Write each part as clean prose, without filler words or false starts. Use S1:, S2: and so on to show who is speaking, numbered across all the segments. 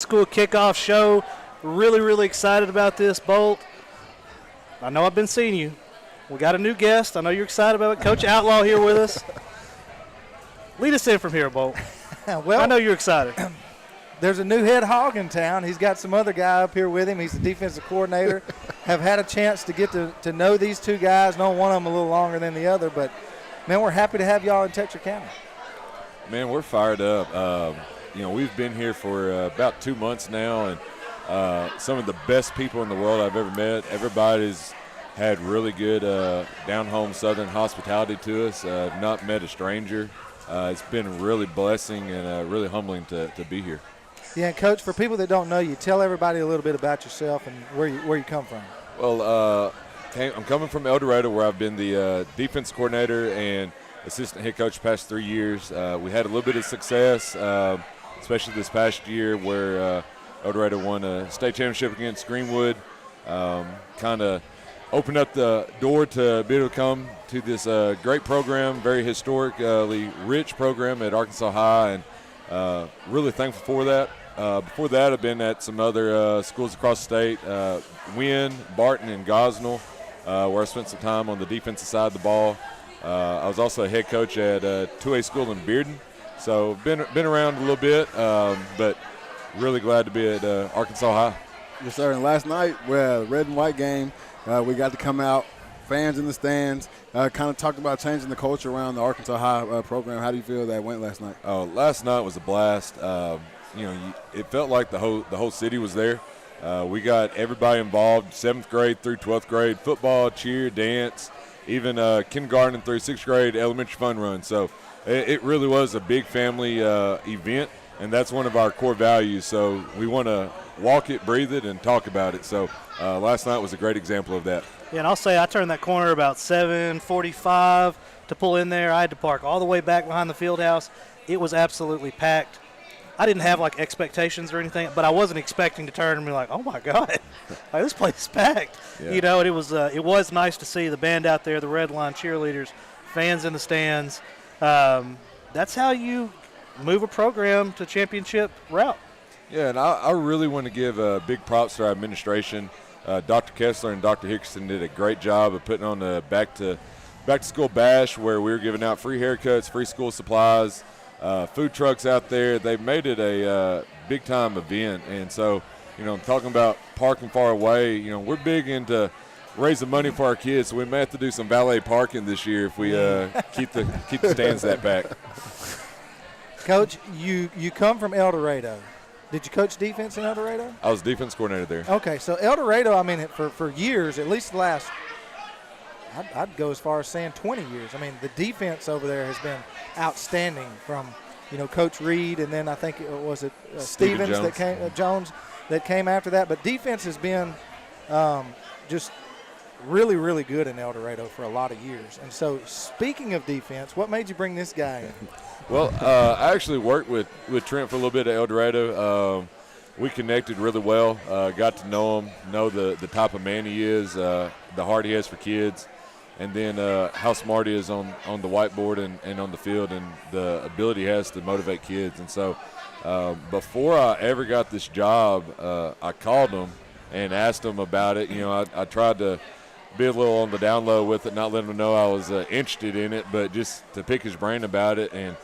S1: School kickoff show. Really, really excited about this, Bolt. I know I've been seeing you. We got a new guest. I know you're excited about it. Coach Outlaw here with us. Lead us in from here, Bolt.
S2: Well,
S1: I know you're excited.
S2: There's a new head hog in town. He's got some other guy up here with him. He's the defensive coordinator. Have had a chance to get to know these two guys. Know one of them a little longer than the other, but, man, we're happy to have y'all in Texarkana.
S3: Man, we're fired up. We've been here for about 2 months now, and some of the best people in the world I've ever met. Everybody's had really good down-home Southern hospitality to us. I've not met a stranger. It's been really blessing and really humbling to be here.
S2: Yeah, Coach, for people that don't know you, tell everybody a little bit about yourself and where you come from.
S3: Well, I'm coming from El Dorado, where I've been the defense coordinator and assistant head coach the past 3 years. We had a little bit of success, especially this past year where El Dorado won a state championship against Greenwood. Kind of opened up the door to be able to come to this great program, very historically rich program at Arkansas High, and really thankful for that. Before that, I've been at some other schools across the state, Wynn, Barton, and Gosnell, where I spent some time on the defensive side of the ball. I was also a head coach at a 2A school in Bearden, so been around a little bit, but really glad to be at Arkansas High.
S4: Yes, sir. And last night, the red and white game, we got to come out, fans in the stands, kind of talked about changing the culture around the Arkansas High program. How do you feel that went last night?
S3: Oh, last night was a blast. It felt like the whole city was there. We got everybody involved, 7th grade through 12th grade, football, cheer, dance, even kindergarten through 6th grade elementary fun run. So it really was a big family event, and that's one of our core values. So we want to walk it, breathe it, and talk about it. So last night was a great example of that.
S1: Yeah, and I'll say I turned that corner about 7:45 to pull in there. I had to park all the way back behind the field house. It was absolutely packed. I didn't have, expectations or anything, but I wasn't expecting to turn and be like, oh, my God, this place is packed.
S3: Yeah.
S1: And it was nice to see the band out there, the Red Line cheerleaders, fans in the stands. That's how you move a program to championship route.
S3: Yeah, and I really want to give big props to our administration. Dr. Kessler and Dr. Hickerson did a great job of putting on a back-to-school bash where we were giving out free haircuts, free school supplies, food trucks out there. They've made it a big-time event. And so, I'm talking about parking far away. We're big into raising money for our kids, so we may have to do some valet parking this year if we keep the stands that packed.
S2: Coach, you come from El Dorado. Did you coach defense in El Dorado?
S3: I was defense coordinator there.
S2: Okay, so El Dorado, for years, at least the last, I'd go as far as saying 20 years. The defense over there has been outstanding from, Coach Reed, and then I think was it Stevens
S3: Jones.
S2: that came, Jones that came after that. But defense has been just really, really good in El Dorado for a lot of years. And so, speaking of defense, what made you bring this guy in?
S3: Well, I actually worked with Trent for a little bit at El Dorado. We connected really well, got to know him, know the type of man he is, the heart he has for kids, and then how smart he is on the whiteboard and on the field, and the ability he has to motivate kids. And so before I ever got this job, I called him and asked him about it. I tried to be a little on the down low with it, not letting him know I was interested in it, but just to pick his brain about it. And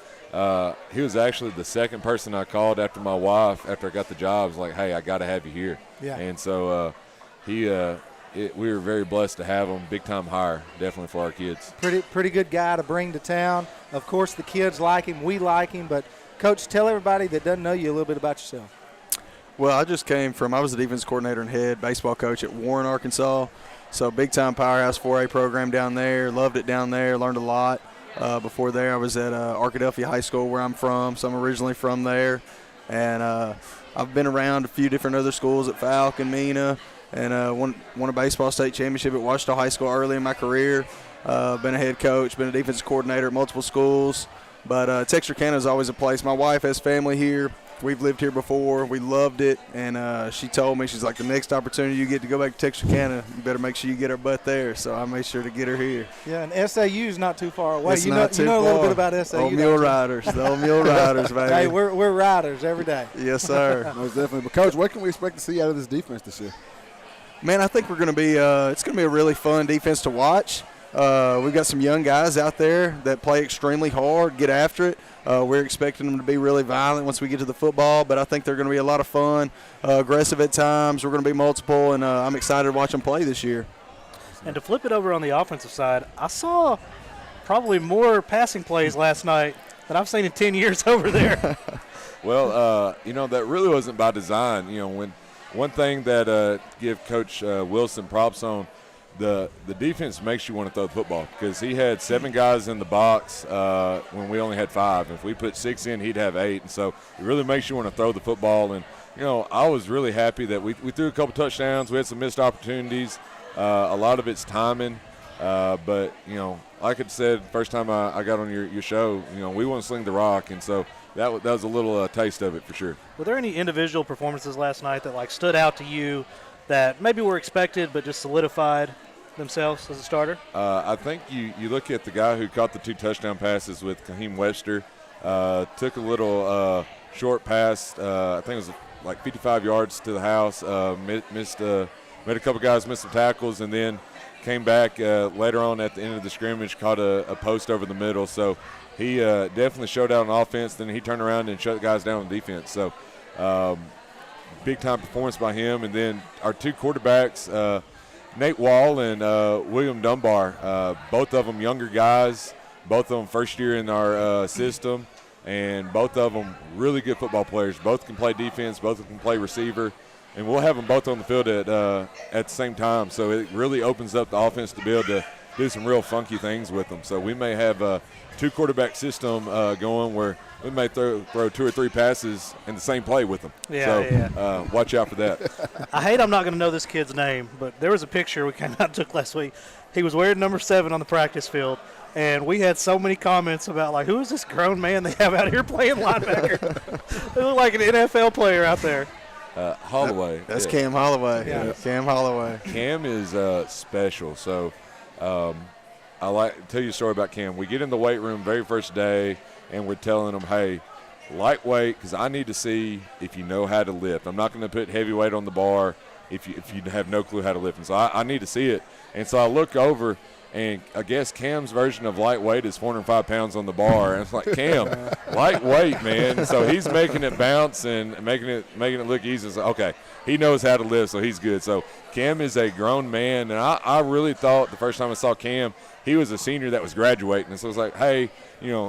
S3: he was actually the second person I called after my wife, after I got the job. I was like, hey, I got to have you here.
S2: Yeah.
S3: And so we were very blessed to have him. Big-time hire, definitely for our kids.
S2: Pretty good guy to bring to town. Of course, the kids like him. We like him. But, Coach, tell everybody that doesn't know you a little bit about yourself.
S4: Well, I was a defense coordinator and head baseball coach at Warren, Arkansas. So big-time powerhouse 4A program down there. Loved it down there, learned a lot. Before there, I was at Arkadelphia High School, where I'm from, so I'm originally from there. And I've been around a few different other schools at Falcon, Mena, and won a baseball state championship at Washita High School early in my career. Been a head coach, been a defensive coordinator at multiple schools. But Texarkana is always a place. My wife has family here. we've lived here before. We loved it, and she told me, she's like, the next opportunity you get to go back to Texarkana, you better make sure you get her butt there. So I made sure to get her here.
S2: Yeah, and SAU's not too far away.
S4: It's
S2: you
S4: not
S2: know
S4: too
S2: a little
S4: far.
S2: bit about SAU.
S4: Old Mule Riders, the Old Mule Riders, baby.
S2: Hey, we're riders every day.
S4: Yes, sir.
S5: Most definitely. But, Coach, what can we expect to see out of this defense this year?
S4: Man, I think we're going to be it's going to be a really fun defense to watch. We've got some young guys out there that play extremely hard, get after it. We're expecting them to be really violent once we get to the football, but I think they're going to be a lot of fun, aggressive at times. We're going to be multiple, and I'm excited to watch them play this year.
S1: And to flip it over on the offensive side, I saw probably more passing plays last night than I've seen in 10 years over there.
S3: Well, that really wasn't by design. When one thing that give Coach Wilson props on, the defense makes you want to throw the football, because he had 7 guys in the box when we only had 5. If we put 6 in, he'd have 8. And so it really makes you want to throw the football. And, I was really happy that we threw a couple touchdowns. We had some missed opportunities. A lot of it's timing. But, like I said, first time I got on your show, we want to sling the rock. And so that was a little taste of it for sure.
S1: Were there any individual performances last night that, stood out to you that maybe were expected but just solidified themselves as a starter?
S3: I think you look at the guy who caught the 2 touchdown passes with Kaheem Webster, took a little short pass, I think it was like 55 yards to the house, made a couple guys miss some tackles, and then came back later on at the end of the scrimmage, caught a post over the middle. So he definitely showed out on offense. Then he turned around and shut guys down on defense. So big-time performance by him. And then our 2 quarterbacks, Nate Wall and William Dunbar, both of them younger guys, both of them first year in our system, and both of them really good football players. Both can play defense, both can play receiver, and we'll have them both on the field at the same time. So it really opens up the offense to be able to do some real funky things with them. So we may have a 2-quarterback system going where we may throw 2 or 3 passes in the same play with them.
S1: Yeah.
S3: Watch out for that.
S1: I hate I'm not going to know this kid's name, but there was a picture we kind of took last week. He was wearing number 7 on the practice field, and we had so many comments about, who is this grown man they have out here playing linebacker? They look like an NFL player out there.
S3: Holloway.
S4: That's Cam Holloway.
S2: Yeah.
S4: Cam Holloway.
S3: Cam is special. So I like to tell you a story about Cam. We get in the weight room very first day, and we're telling him, hey, lightweight, because I need to see if you know how to lift. I'm not going to put heavyweight on the bar if you have no clue how to lift. And so I need to see it. And so I look over, and I guess Cam's version of lightweight is 405 pounds on the bar. And it's like, Cam, lightweight, man. So he's making it bounce and making it look easy. So, okay, he knows how to lift, so he's good. So Cam is a grown man, and I really thought the first time I saw Cam, he was a senior that was graduating. And so I was like, hey,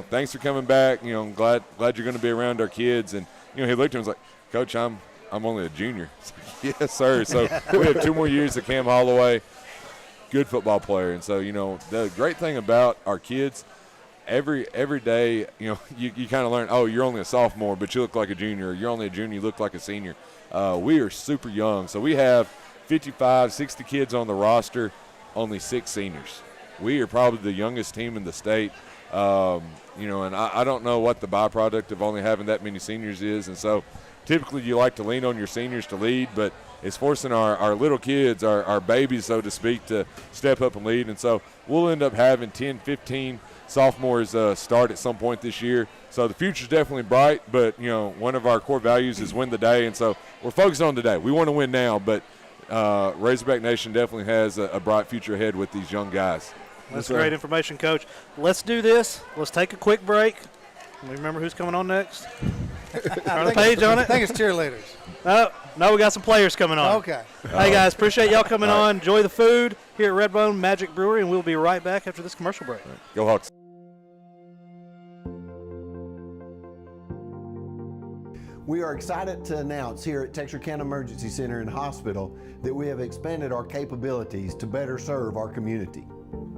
S3: thanks for coming back. I'm glad you're going to be around our kids. And, he looked at him and was like, Coach, I'm only a junior. Like, yes, sir. So we have 2 more years of Cam Holloway. Good football player. And so, the great thing about our kids, every day, you kind of learn, oh, you're only a sophomore, but you look like a junior. You're only a junior, you look like a senior. We are super young. So we have 55, 60 kids on the roster, only 6 seniors. We are probably the youngest team in the state. And I don't know what the byproduct of only having that many seniors is. And so typically you like to lean on your seniors to lead, but it's forcing our little kids, our babies, so to speak, to step up and lead. And so we'll end up having 10, 15 sophomores start at some point this year. So the future's definitely bright, but, one of our core values is win the day. And so we're focused on today. We want to win now, but Razorback Nation definitely has a bright future ahead with these young guys.
S1: That's great information, Coach. Let's do this. Let's take a quick break. Remember who's coming on next? Turn the page on it.
S2: I think it's cheerleaders.
S1: No, we got some players coming on.
S2: Okay.
S1: Hey, guys, appreciate y'all coming on. Enjoy the food here at Redbone Magic Brewery, and we'll be right back after this commercial break.
S3: Go Hawks.
S6: We are excited to announce here at Texarkana Emergency Center and Hospital that we have expanded our capabilities to better serve our community.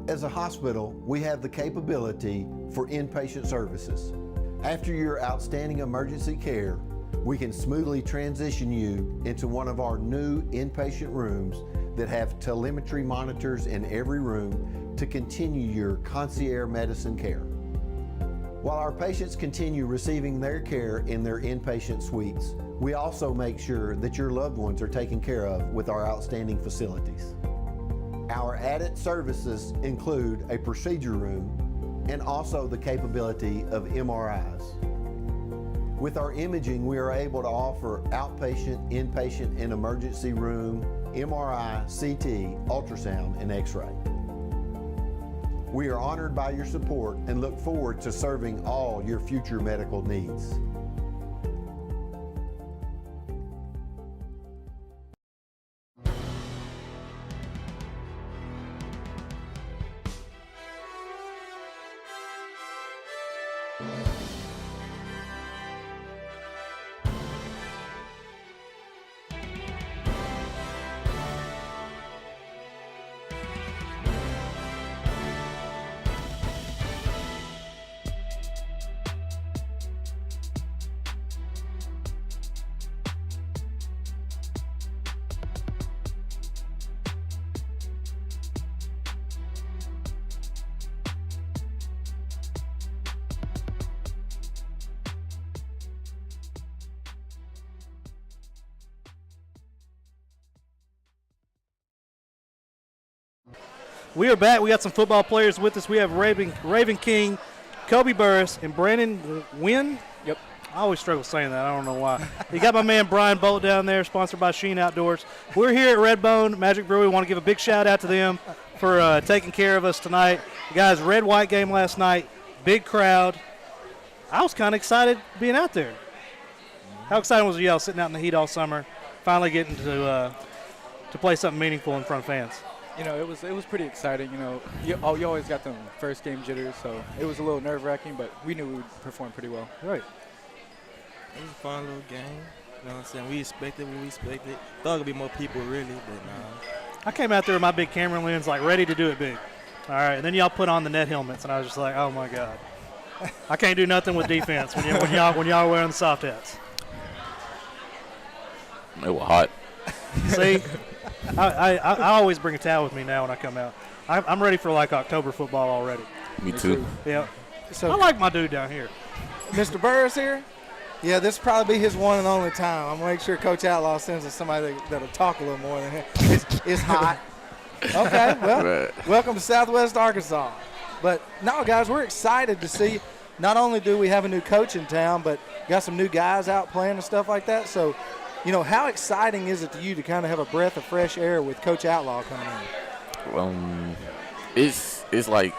S6: As a hospital, we have the capability for inpatient services. After your outstanding emergency care, we can smoothly transition you into one of our new inpatient rooms that have telemetry monitors in every room to continue your concierge medicine care. While our patients continue receiving their care in their inpatient suites, we also make sure that your loved ones are taken care of with our outstanding facilities. Our added services include a procedure room and also the capability of MRIs. With our imaging, we are able to offer outpatient, inpatient, and emergency room, MRI, CT, ultrasound, and X-ray. We are honored by your support and look forward to serving all your future medical needs.
S1: We are back. We got some football players with us. We have Raven King, Kobe Burris, and Brandon Wynn.
S7: Yep.
S1: I always struggle saying that. I don't know why. You got my man Brian Bolt down there, sponsored by Sheen Outdoors. We're here at Redbone Magic Brewery. We want to give a big shout out to them for taking care of us tonight. The guys, red-white game last night, big crowd. I was kind of excited being out there. How excited was y'all sitting out in the heat all summer, finally getting to play something meaningful in front of fans?
S7: You know, it was pretty exciting. You know, you always got them first game jitters, so it was a little nerve-wracking, but we knew we would perform pretty well.
S1: Right.
S8: It was a fun little game. You know what I'm saying? We expected what we expected. Thought it would be more people, really, but nah.
S1: I came out there with my big camera lens, like ready to do it big. All right, and then y'all put on the net helmets, and I was just like, oh my God, I can't do nothing with defense when y'all are wearing the soft hats.
S9: It was hot.
S1: See, I always bring a towel with me now when I come out. I'm ready for like October football already.
S9: Me too.
S1: Yeah.
S2: So
S1: I like my dude down here.
S2: Mr. Burris here. Yeah, this will probably be his one and only time. I'm going to make sure Coach Outlaw sends us somebody that'll talk a little more than him. It's hot. Okay, well,
S9: Right.
S2: welcome to Southwest Arkansas. But, no, guys, we're excited to see not only do we have a new coach in town, but got some new guys out playing and stuff like that. So, you know, how exciting is it to you to kind of have a breath of fresh air with Coach Outlaw coming in?
S9: It's like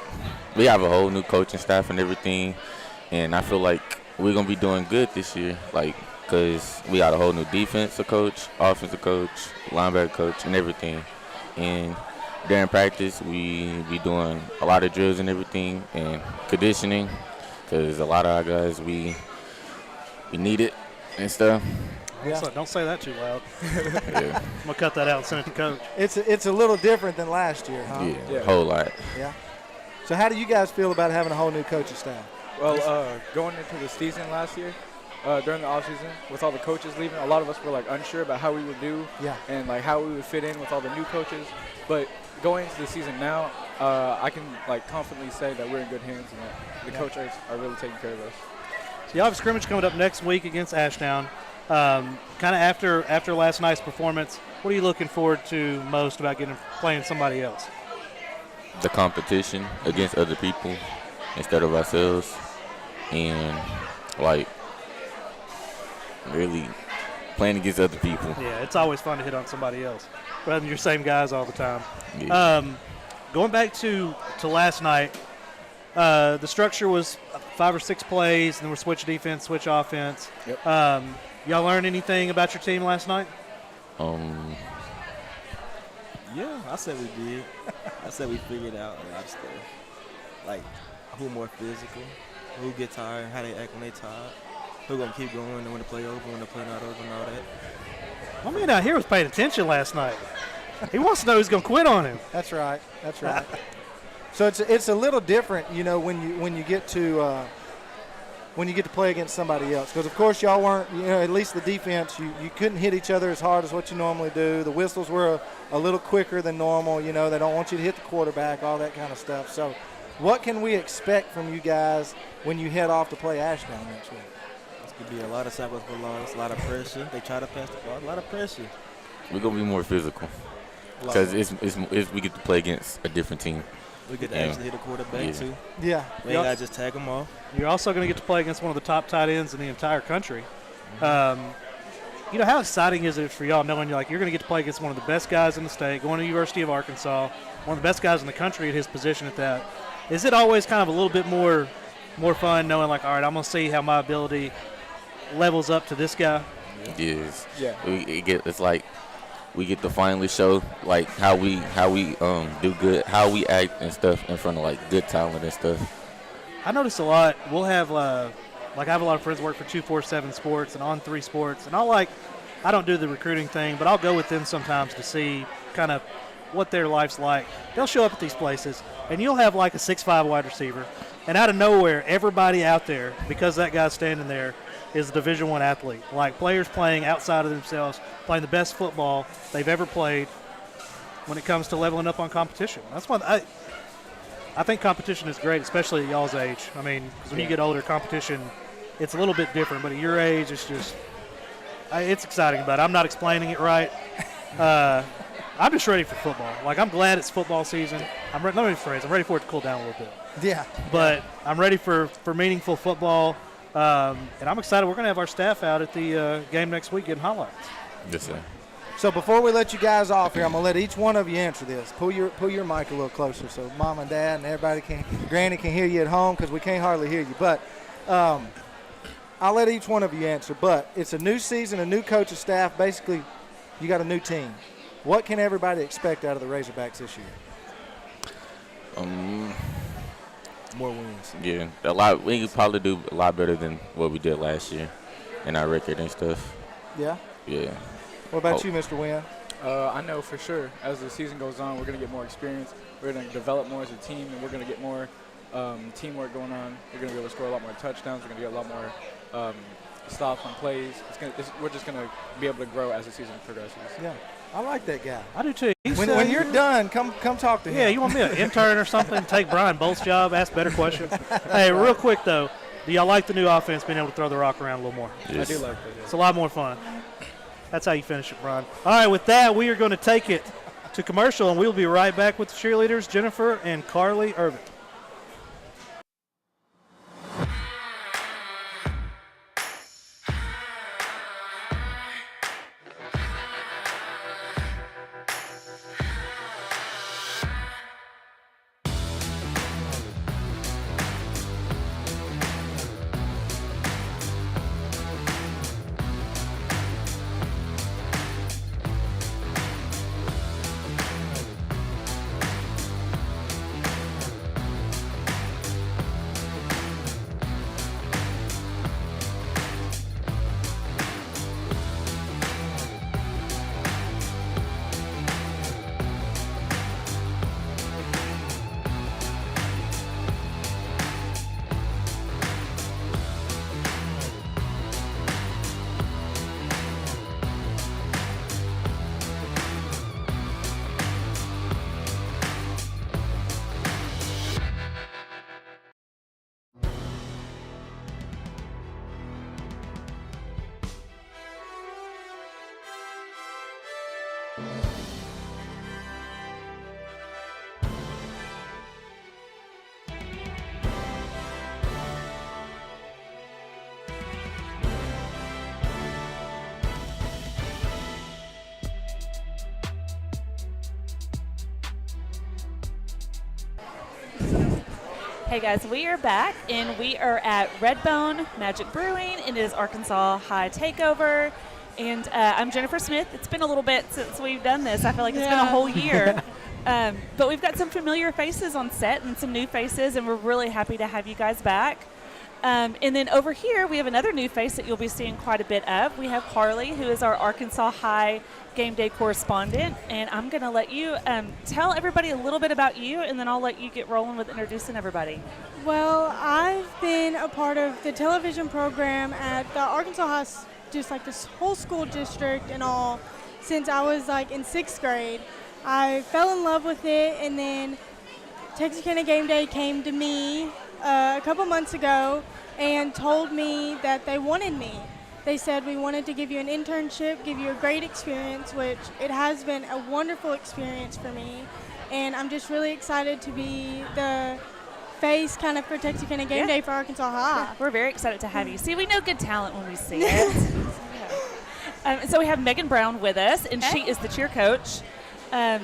S9: we have a whole new coaching staff and everything, and I feel like we're gonna be doing good this year, like, cause we got a whole new defensive coach, offensive coach, linebacker coach, and everything. And during practice, we be doing a lot of drills and everything, and conditioning, cause a lot of our guys we need it and stuff.
S2: Yeah.
S1: Don't say that too loud.
S9: Yeah,
S1: I'm gonna cut that out and send it to Coach.
S2: It's a little different than last year, huh?
S9: yeah, a whole lot.
S2: Yeah. So how do you guys feel about having a whole new coaching staff?
S7: Well, going into the season last year, during the offseason, with all the coaches leaving, a lot of us were like unsure about how we would do and like how we would fit in with all the new coaches. But going into the season now, I can like confidently say that we're in good hands and that the coaches are really taking care of us.
S1: So y'all have a scrimmage coming up next week against Ashdown. Kind of after last night's performance, what are you looking forward to most about playing somebody else?
S9: The competition against other people instead of ourselves, and like really playing against other people.
S1: Yeah, it's always fun to hit on somebody else rather than your same guys all the time.
S9: Yeah.
S1: Going back to last night, the structure was 5 or 6 plays, and then we're switch defense, switch offense.
S7: Yep.
S1: Y'all learn anything about your team last night?
S8: Yeah, I said we did. I said we figured out a lot of stuff. Like, who more physical, who get tired, how they act when they tired, who gonna keep going, and when the play over, when the play not over, and all that.
S1: My man out here was paying attention last night. He wants to know who's gonna quit on him.
S2: That's right. That's right. So it's a little different, you know, when you get to play against somebody else, because of course y'all weren't, you know, at least the defense, you couldn't hit each other as hard as what you normally do. The whistles were a little quicker than normal. You know, they don't want you to hit the quarterback, all that kind of stuff. So What can we expect from you guys when you head off to play Ashdown next week?
S8: It's going to be a lot of sacrifice, a lot of pressure. They try to pass the ball, a lot of pressure.
S9: We're going to be more physical because we get to play against a different team.
S8: We get to actually hit a quarterback, too.
S2: Yeah.
S8: We ain't got to just tag them off.
S1: You're also going to get to play against one of the top tight ends in the entire country. You know, how exciting is it for y'all knowing you're going to get to play against one of the best guys in the state, going to the University of Arkansas, one of the best guys in the country at his position at that? Is it always kind of a little bit more fun knowing, like, all right, I'm going to see how my ability levels up to this guy?
S9: Yes.
S7: Yeah.
S9: It's like we get to finally show, like, how we do good, how we act and stuff in front of, like, good talent and stuff.
S1: I notice a lot. We'll have I have a lot of friends who work for 247 Sports and On 3 Sports, and I don't do the recruiting thing, but I'll go with them sometimes to see kind of what their life's like. They'll show up at these places, and you'll have like a 6'5" wide receiver, and out of nowhere, everybody out there, because that guy's standing there, is a Division I athlete. Like players playing outside of themselves, playing the best football they've ever played when it comes to leveling up on competition. That's why I think competition is great, especially at y'all's age. I mean, 'cause when you get older, competition, it's a little bit different. But at your age, it's just it's exciting about it. I'm not explaining it right. I'm just ready for football. Like, I'm glad it's football season. I'm ready for it to cool down a little bit.
S2: Yeah.
S1: But I'm ready for meaningful football. And I'm excited. We're going to have our staff out at the game next week getting highlights.
S9: Yes, sir.
S2: So before we let you guys off here, I'm going to let each one of you answer this. Pull your mic a little closer so Mom and Dad and everybody Granny can hear you at home because we can't hardly hear you. But I'll let each one of you answer. But it's a new season, a new coaching staff. Basically, you got a new team. What can everybody expect out of the Razorbacks this year?
S8: More wins.
S9: Yeah, a lot. We could probably do a lot better than what we did last year in our record and stuff.
S2: Yeah?
S9: Yeah.
S2: What about you, Mr. Wynn?
S7: I know for sure as the season goes on, we're going to get more experience. We're going to develop more as a team, and we're going to get more teamwork going on. We're going to be able to score a lot more touchdowns. We're going to get a lot more stops on plays. We're just going to be able to grow as the season progresses.
S2: Yeah. I like that guy.
S1: I do too.
S2: When you're done, come talk to him.
S1: Yeah, you want me an intern or something? Take Brian Bolt's job, ask better questions. Hey, real quick though, do y'all like the new offense being able to throw the rock around a little more?
S9: Yes.
S7: I do like that.
S1: It's a lot more fun. That's how you finish it, Brian. All right, with that, we are going to take it to commercial, and we'll be right back with the cheerleaders, Jennifer and Carly Irvin.
S10: Hey guys, we are back and we are at Redbone Magic Brewing. It is Arkansas High Takeover. And I'm Jennifer Smith. It's been a little bit since we've done this. I feel like it's been a whole year. But we've got some familiar faces on set and some new faces, and we're really happy to have you guys back. And then over here, we have another new face that you'll be seeing quite a bit of. We have Carly, who is our Arkansas High Game Day correspondent. And I'm going to let you tell everybody a little bit about you, and then I'll let you get rolling with introducing everybody.
S11: Well, I've been a part of the television program at the Arkansas High, just like this whole school district and all, since I was like in 6th grade. I fell in love with it, and then Texarkana Gameday came to me a couple months ago and told me that they wanted me. They said, we wanted to give you an internship, give you a great experience, which it has been a wonderful experience for me. And I'm just really excited to be the face kind of for Texarkana Gameday for Arkansas High.
S10: We're very excited to have you. See, we know good talent when we see it. So we have Megan Brown with us, and she is the cheer coach. And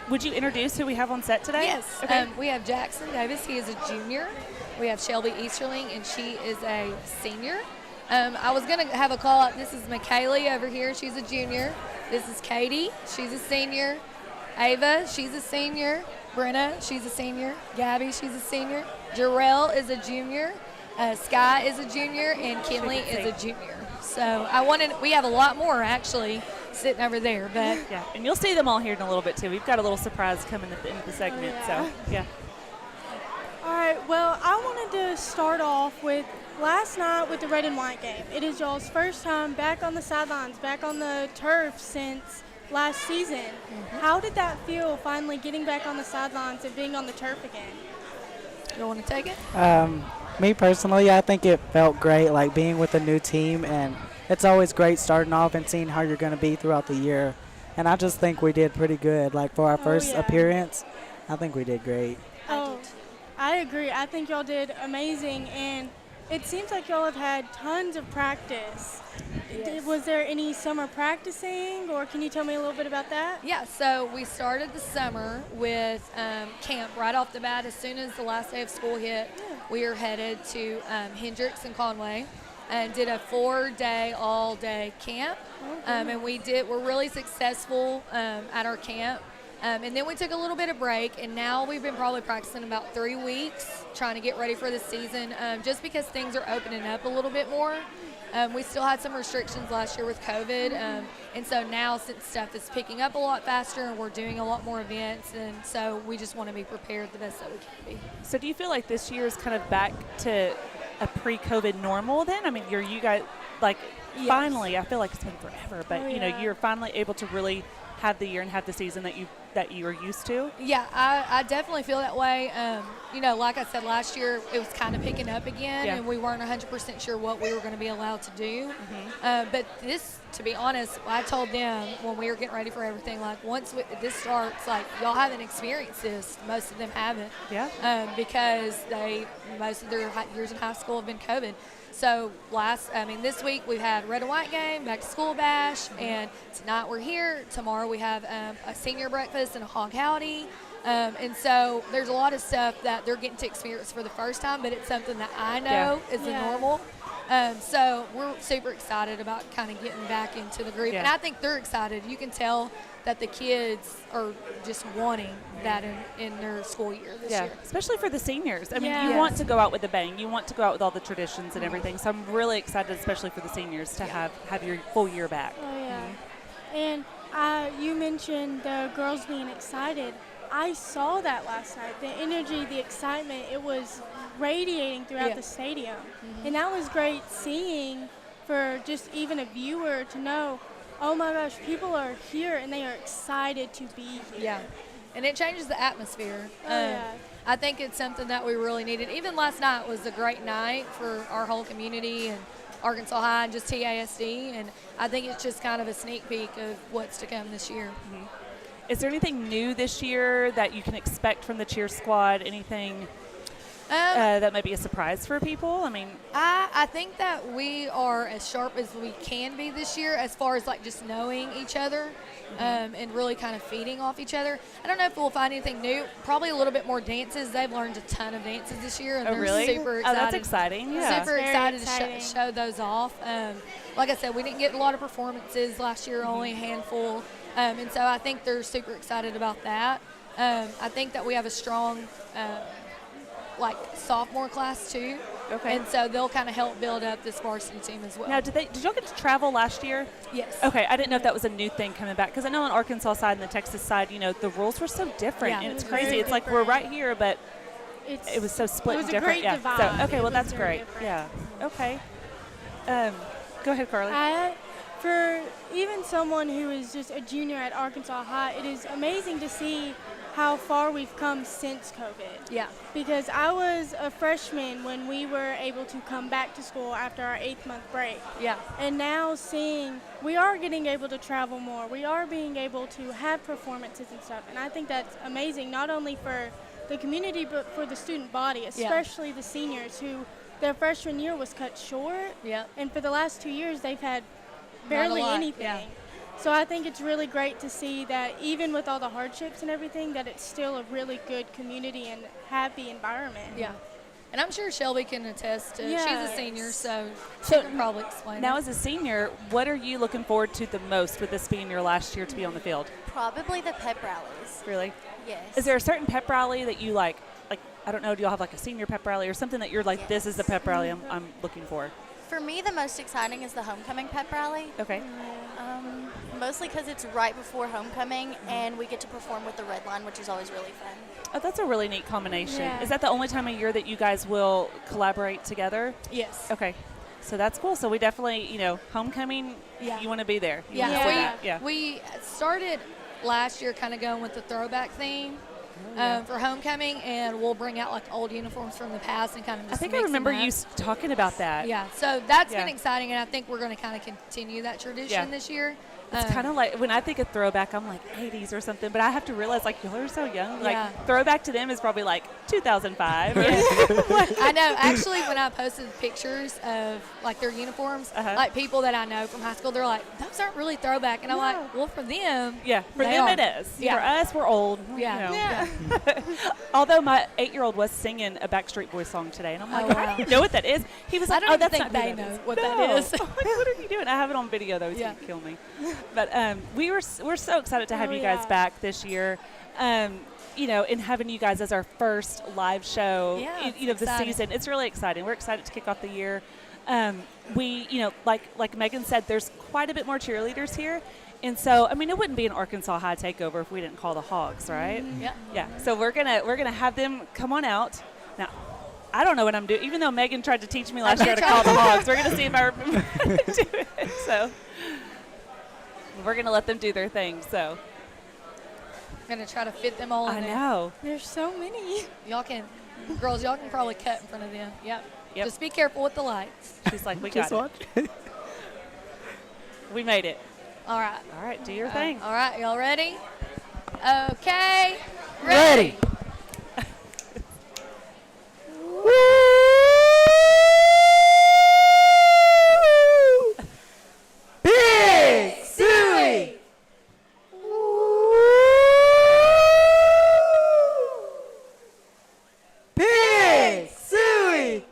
S10: would you introduce who we have on set today?
S12: Yes.
S10: Okay.
S12: We have Jackson Davis. He is a junior. We have Shelby Easterling, and she is a senior. I was going to have a call out. This is McKaylee over here. She's a junior. This is Katie. She's a senior. Ava, she's a senior. Brenna, she's a senior. Gabby, she's a senior. Jarrell is a junior. Sky is a junior, and Kinley is a junior. So we have a lot more actually sitting over there, but
S10: yeah, and you'll see them all here in a little bit too. We've got a little surprise coming at the end of the segment, so yeah.
S11: All right, well, I wanted to start off with last night with the red and white game. It is y'all's first time back on the sidelines, back on the turf since last season. Mm-hmm. How did that feel, finally getting back on the sidelines and being on the turf again?
S12: You want to take it?
S13: Me personally, I think it felt great, like being with a new team, and it's always great starting off and seeing how you're going to be throughout the year. And I just think we did pretty good. Like for our first appearance, I think we did great.
S11: Oh, I agree. I think y'all did amazing, and it seems like y'all have had tons of practice. Yes. Was there any summer practicing, or can you tell me a little bit about that?
S12: Yeah, so we started the summer with camp right off the bat. As soon as the last day of school hit, we were headed to Hendricks and Conway and did a 4-day, all-day camp. And we're really successful at our camp. And then we took a little bit of break, and now we've been probably practicing about 3 weeks, trying to get ready for the season, just because things are opening up a little bit more. We still had some restrictions last year with COVID, and so now since stuff is picking up a lot faster and we're doing a lot more events, and so we just want to be prepared the best that we can be.
S10: So do you feel like this year is kind of back to a pre-COVID normal then? I mean, you guys, like, finally, I feel like it's been forever, but, you're finally able to really have the year and have the season that you are used to?
S12: Yeah, I definitely feel that way. Like I said, last year it was kind of picking up again, and we weren't 100% sure what we were going to be allowed to do. Mm-hmm. But this, to be honest, I told them when we were getting ready for everything, like once this starts, like y'all haven't experienced this. Most of them haven't. Yeah. Because most of their years in high school have been COVID. So this week we've had red and white game, back to school bash, and tonight we're here. Tomorrow we have a senior breakfast and a hog howdy. And so there's a lot of stuff that they're getting to experience for the first time, but it's something that I know is the normal. So we're super excited about kind of getting back into the group. And I think they're excited. You can tell that the kids are just wanting that in their school year this year.
S10: Especially for the seniors. I mean, you want to go out with a bang. You want to go out with all the traditions and everything. So I'm really excited, especially for the seniors, to have your full year back.
S11: Oh, yeah. And you mentioned the girls being excited. I saw that last night. The energy, the excitement, it was radiating throughout the stadium. Mm-hmm. And that was great seeing for just even a viewer to know, oh my gosh, people are here and they are excited to be here.
S12: Yeah, and it changes the atmosphere. I think it's something that we really needed. Even last night was a great night for our whole community and Arkansas High and just TASD, and I think it's just kind of a sneak peek of what's to come this year.
S10: Mm-hmm. Is there anything new this year that you can expect from the cheer squad? Anything that might be a surprise for people? I mean,
S12: I think that we are as sharp as we can be this year as far as like just knowing each other and really kind of feeding off each other. I don't know if we'll find anything new. Probably a little bit more dances. They've learned a ton of dances this year, and they're super excited.
S10: Oh, that's exciting. Yeah.
S12: Super excited to show those off. Like I said, we didn't get a lot of performances last year, only a handful. And so I think they're super excited about that. I think that we have a strong sophomore class too. Okay. And so they'll kind of help build up this varsity team as well.
S10: Now, did y'all get to travel last year?
S12: Yes.
S10: Okay, I didn't know if that was a new thing coming back, because I know on Arkansas side and the Texas side, the rules were so different, and it's crazy. It's like we're right here, but it was so split and different.
S11: It was a great divide.
S10: So, okay, well that's great. Different. Yeah. Okay. Go ahead, Carly.
S11: For even someone who is just a junior at Arkansas High, it is amazing to see how far we've come since COVID.
S12: Yeah.
S11: Because I was a freshman when we were able to come back to school after our 8th-month break.
S12: Yeah.
S11: And now seeing we are getting able to travel more, we are being able to have performances and stuff. And I think that's amazing, not only for the community but for the student body, especially the seniors who their freshman year was cut short.
S12: Yeah.
S11: And for the last 2 years, they've had barely anything.
S12: Yeah.
S11: So I think it's really great to see that even with all the hardships and everything, that it's still a really good community and happy environment.
S12: Yeah. And I'm sure Shelby can attest to She's a senior, so she can probably explain
S10: Now,
S12: it.
S10: as a senior, what are you looking forward to the most with this being your last year to be on the field?
S14: Probably the pep rallies.
S10: Really?
S14: Yes.
S10: Is there a certain pep rally that you like, I don't know, do y'all have like a senior pep rally or something that you're like, this is the pep rally I'm looking for?
S14: For me, the most exciting is the homecoming pep rally.
S10: Okay.
S14: Mostly because it's right before homecoming, and we get to perform with the red line, which is always really fun.
S10: Oh, that's a really neat combination.
S14: Yeah.
S10: Is that the only time of year that you guys will collaborate together?
S12: Yes.
S10: Okay. So that's cool. So we definitely, homecoming, you want to be there. You wanna see that. Yeah.
S12: We started last year kind of going with the throwback theme. For homecoming, and we'll bring out like old uniforms from the past and kind of just
S10: I think I
S12: mix
S10: remember
S12: them
S10: you
S12: up.
S10: talking about that.
S12: Yeah, so that's
S10: Yeah.
S12: been exciting, and I think we're going to kind of continue that tradition
S10: Yeah.
S12: this year.
S10: It's kind of like when I think of throwback, I'm like 80s or something, but I have to realize like y'all are so young.
S12: Yeah.
S10: Like throwback to them is probably like 2005.
S12: I know. Actually, when I posted pictures of like their uniforms, like people that I know from high school, they're like, "Those aren't really throwback," and I'm like, "Well, for them,
S10: Yeah, for
S12: they
S10: them
S12: are."
S10: it is.
S12: Yeah.
S10: For us, we're old.
S12: Yeah.
S10: Although my 8-year-old was singing a Backstreet Boys song today, and I'm like,
S12: Oh,
S10: I
S12: wow.
S10: don't know what that is. He was
S12: I
S10: like,
S12: don't
S10: oh,
S12: even
S10: that's
S12: think
S10: not
S12: they
S10: who
S12: know
S10: is.
S12: what that
S10: No.
S12: is.
S10: I'm like, what are you doing? I have it on video though. He's
S12: Yeah.
S10: gonna kill me. But we're so excited to have you guys back this year. And having you guys as our first live show,
S12: Yeah, it's
S10: the
S12: exciting.
S10: season. It's really exciting. We're excited to kick off the year. We, like Megan said, there's quite a bit more cheerleaders here. And so, I mean, it wouldn't be an Arkansas High Takeover if we didn't call the Hogs, right?
S12: Yeah.
S10: Yeah. So we're gonna have them come on out. Now, I don't know what I'm doing. Even though Megan tried to teach me last year to call the Hogs, we're gonna see if I remember how to do it. So we're gonna let them do their thing. So
S12: I'm gonna try to fit them all in
S10: I
S12: there.
S10: know.
S11: There's so many.
S12: Y'all can probably cut in front of them. Yep.
S10: Yep.
S12: Just be careful with the lights.
S10: She's like, we got it. We made it.
S12: All right.
S10: All right, do your thing.
S12: All right, y'all ready? Okay.
S13: Ready.
S2: Big Suey! Big Suey!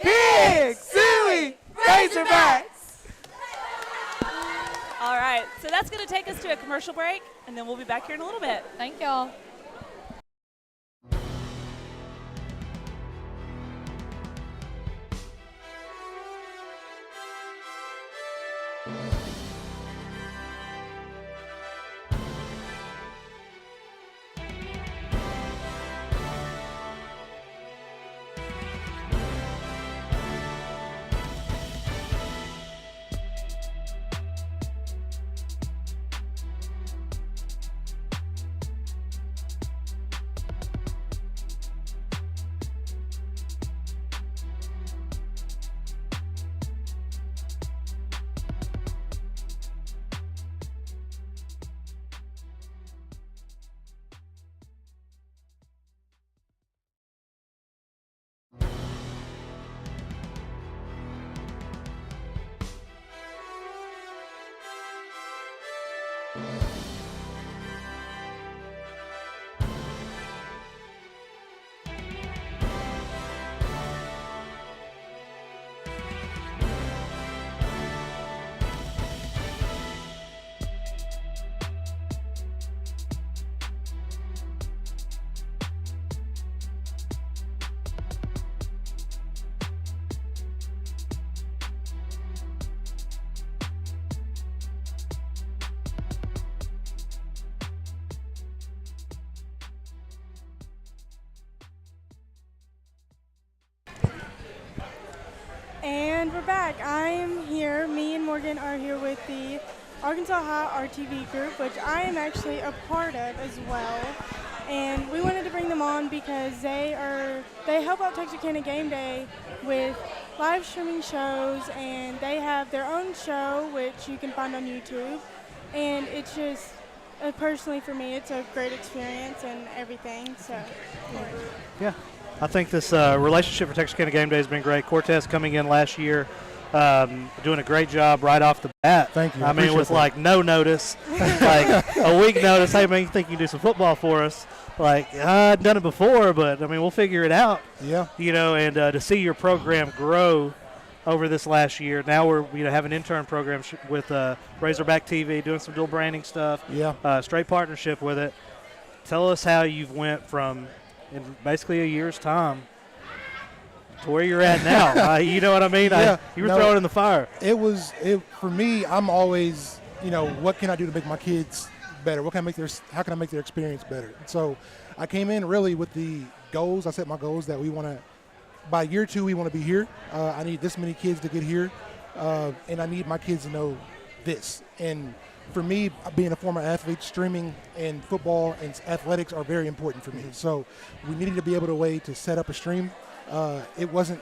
S2: Big Suey! Razorbacks!
S10: All right, so that's going to take us to a commercial break, and then we'll be back here in a little bit.
S12: Thank y'all.
S11: And we're back. I'm here. Me and Morgan are here with the Arkansas High RTV group, which I am actually a part of as well. And we wanted to bring them on because they help out Texarkana Gameday with live streaming shows, and they have their own show, which you can find on YouTube. And it's just, personally for me, it's a great experience and everything. So,
S1: yeah. I think this relationship for Texarkana Gameday has been great. Cortez coming in last year, doing a great job right off the bat.
S2: Thank you.
S1: I mean, with like no notice, like a week notice. Hey, man, you think you can do some football for us? Like, I've done it before, but I mean, we'll figure it out.
S2: Yeah.
S1: You know, and to see your program grow over this last year. Now we're have an intern program with Razorback TV, doing some dual branding stuff.
S2: Yeah.
S1: Straight partnership with it. Tell us how you've went from in basically a year's time to where you're at now. You know what I mean?
S15: Yeah,
S1: you were throwing in the fire.
S15: For me, I'm always, what can I do to make my kids better? How can I make their experience better? So I came in really with the goals. I set my goals that we want to, by year 2, we want to be here. I need this many kids to get here, and I need my kids to know this. And for me, being a former athlete, streaming and football and athletics are very important for me. So we needed to be able to set up a stream.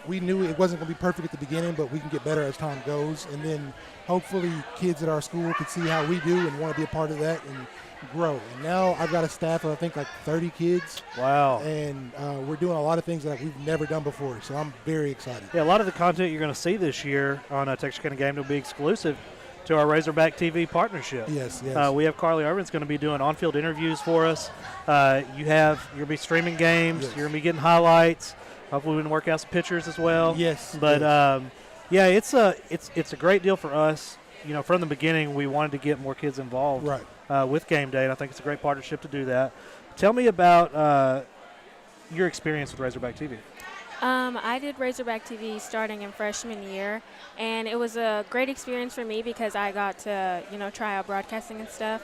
S15: We knew it wasn't going to be perfect at the beginning, but we can get better as time goes. And then hopefully kids at our school could see how we do and want to be a part of that and grow. And now I've got a staff of, I think, like 30 kids.
S1: Wow.
S15: And we're doing a lot of things that we've never done before. So I'm very excited.
S1: Yeah, a lot of the content you're going to see this year on Texarkana Game will be exclusive to our Razorback TV partnership.
S15: Yes.
S1: We have Carly Irvin's going to be doing on-field interviews for us. You're going to be streaming games.
S15: Yes.
S1: You're going to be getting highlights. Hopefully we can work out some pictures as well.
S15: Yes.
S1: But, it's a great deal for us. From the beginning, we wanted to get more kids involved with Game Day, and I think it's a great partnership to do that. Tell me about your experience with Razorback TV.
S16: I did Razorback TV starting in freshman year, and it was a great experience for me because I got to, try out broadcasting and stuff.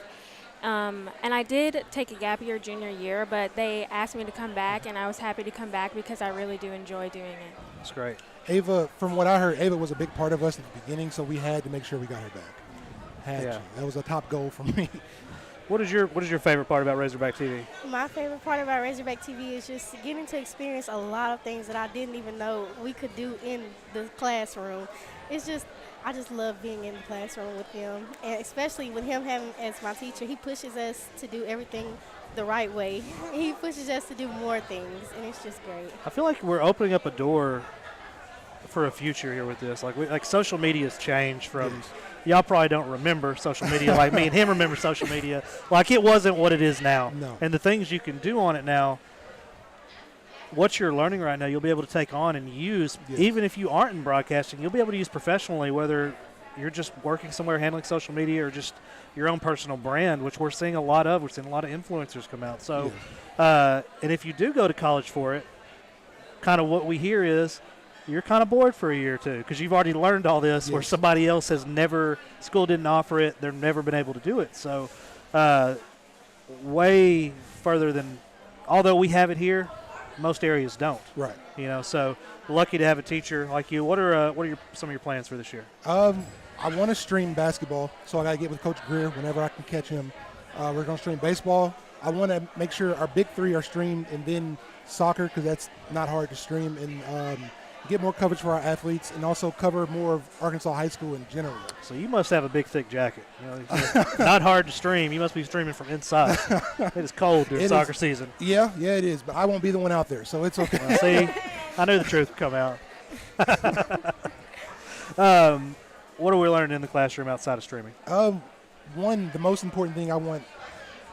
S16: And I did take a gap year junior year, but they asked me to come back, and I was happy to come back because I really do enjoy doing it.
S1: That's great.
S15: Ava, from what I heard, Ava was a big part of us at the beginning, so we had to make sure we got her back. That was a top goal for me.
S1: What is your favorite part about Razorback TV?
S17: My favorite part about Razorback TV is just getting to experience a lot of things that I didn't even know we could do in the classroom. I just love being in the classroom with him, and especially with him having as my teacher, he pushes us to do everything the right way. He pushes us to do more things, and it's just great.
S1: I feel like we're opening up a door for a future here with this. Like social media has changed from. Yes. Y'all probably don't remember social media like me and him remember social media. Like it wasn't what it is now.
S15: No.
S1: And the things you can do on it now, what you're learning right now, you'll be able to take on and use. Yes. Even if you aren't in broadcasting, you'll be able to use professionally, whether you're just working somewhere handling social media or just your own personal brand, which we're seeing a lot of. We're seeing a lot of influencers come out. So, yes. And if you do go to college for it, kind of what we hear is, you're kind of bored for a year or two because you've already learned all this. Yes. Where somebody else has never, school didn't offer it, they've never been able to do it. So way further than, although we have it here, most areas don't.
S15: Right.
S1: So lucky to have a teacher like you. What are some of your plans for this year?
S15: I want to stream basketball, so I got to get with Coach Greer whenever I can catch him. We're going to stream baseball. I want to make sure our big 3 are streamed, and then soccer because that's not hard to stream, and get more coverage for our athletes, and also cover more of Arkansas high school in general.
S1: So you must have a big, thick jacket. Not hard to stream. You must be streaming from inside. It is cold during soccer season.
S15: Yeah, it is. But I won't be the one out there, so it's okay.
S1: Well, see, I knew the truth would come out. What are we learning in the classroom outside of streaming?
S15: The most important thing I want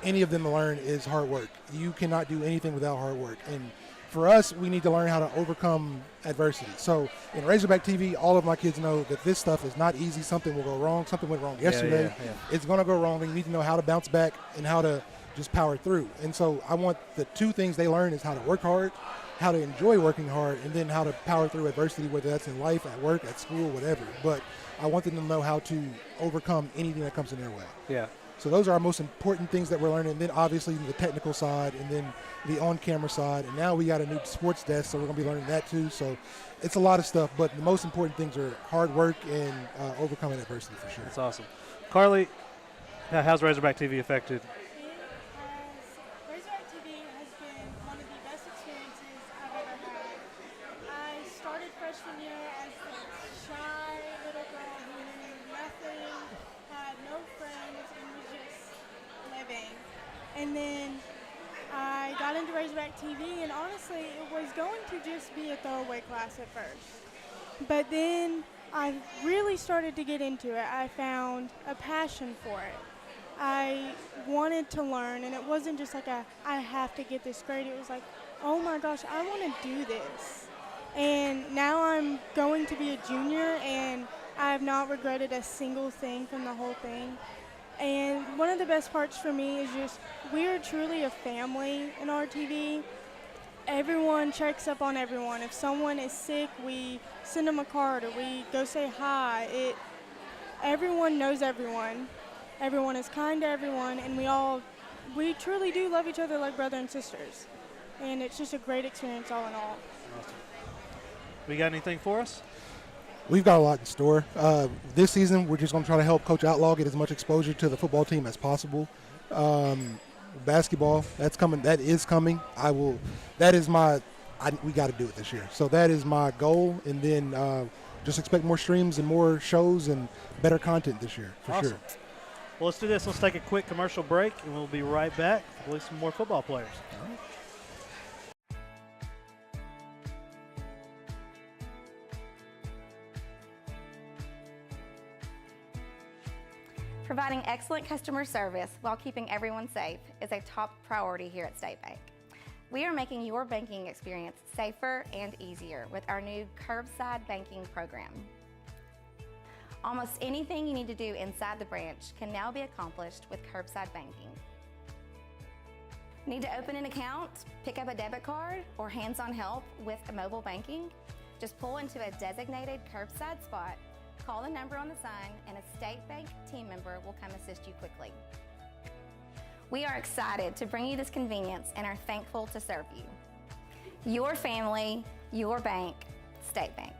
S15: any of them to learn is hard work. You cannot do anything without hard work. And for us, we need to learn how to overcome adversity. So in Razorback TV, all of my kids know that this stuff is not easy. Something will go wrong. Something went wrong yesterday. Yeah. It's going to go wrong. You need to know how to bounce back and how to just power through. And so I want the 2 things they learn is how to work hard, how to enjoy working hard, and then how to power through adversity, whether that's in life, at work, at school, whatever. But I want them to know how to overcome anything that comes in their way.
S1: Yeah.
S15: So those are our most important things that we're learning. And then obviously the technical side and then the on-camera side. And now we got a new sports desk, so we're going to be learning that too. So it's a lot of stuff, but the most important things are hard work and overcoming adversity for sure.
S1: That's awesome. Carly, how's Razorback TV affected?
S11: Razorback TV has been one of the best experiences I've ever had. I started freshman year as a shy little girl who knew nothing, had no friends, and was just living. And then I got into Razorback TV, and honestly, it was going to just be a throwaway class at first. But then I really started to get into it. I found a passion for it. I wanted to learn, and it wasn't just like I have to get this grade. It was like, oh my gosh, I want to do this. And now I'm going to be a junior, and I have not regretted a single thing from the whole thing. And one of the best parts for me is just we are truly a family in RTV. Everyone checks up on everyone. If someone is sick, we send them a card or we go say hi. Everyone knows everyone. Everyone is kind to everyone, and we truly do love each other like brother and sisters. And it's just a great experience all in all.
S1: Awesome. We got anything for us?
S15: We've got a lot in store. This season, we're just going to try to help Coach Outlaw get as much exposure to the football team as possible. Basketball, that's coming. That is coming. We got to do it this year. So that is my goal. And then just expect more streams and more shows and better content this year, for
S1: awesome.
S15: sure.
S1: Well, let's do this. Let's take a quick commercial break, and we'll be right back with some more football players. All right.
S18: Providing excellent customer service while keeping everyone safe is a top priority here at State Bank. We are making your banking experience safer and easier with our new curbside banking program. Almost anything you need to do inside the branch can now be accomplished with curbside banking. Need to open an account, pick up a debit card, or hands-on help with mobile banking? Just pull into a designated curbside spot, call the number on the sign, and a State Bank team member will come assist you quickly. We are excited to bring you this convenience and are thankful to serve you. Your family, your bank, State Bank.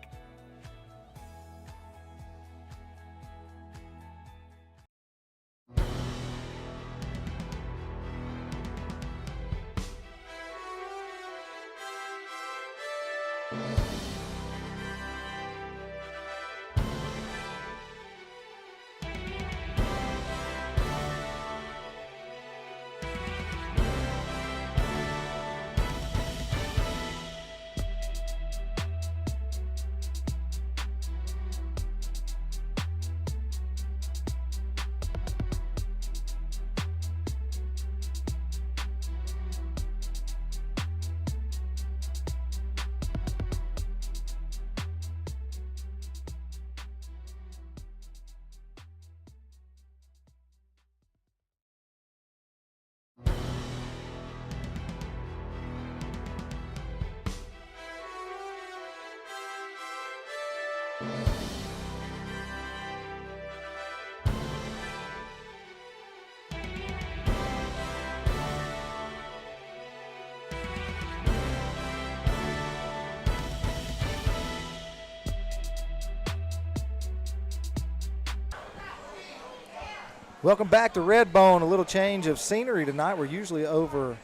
S2: Welcome back to Redbone. A little change of scenery tonight. We're usually over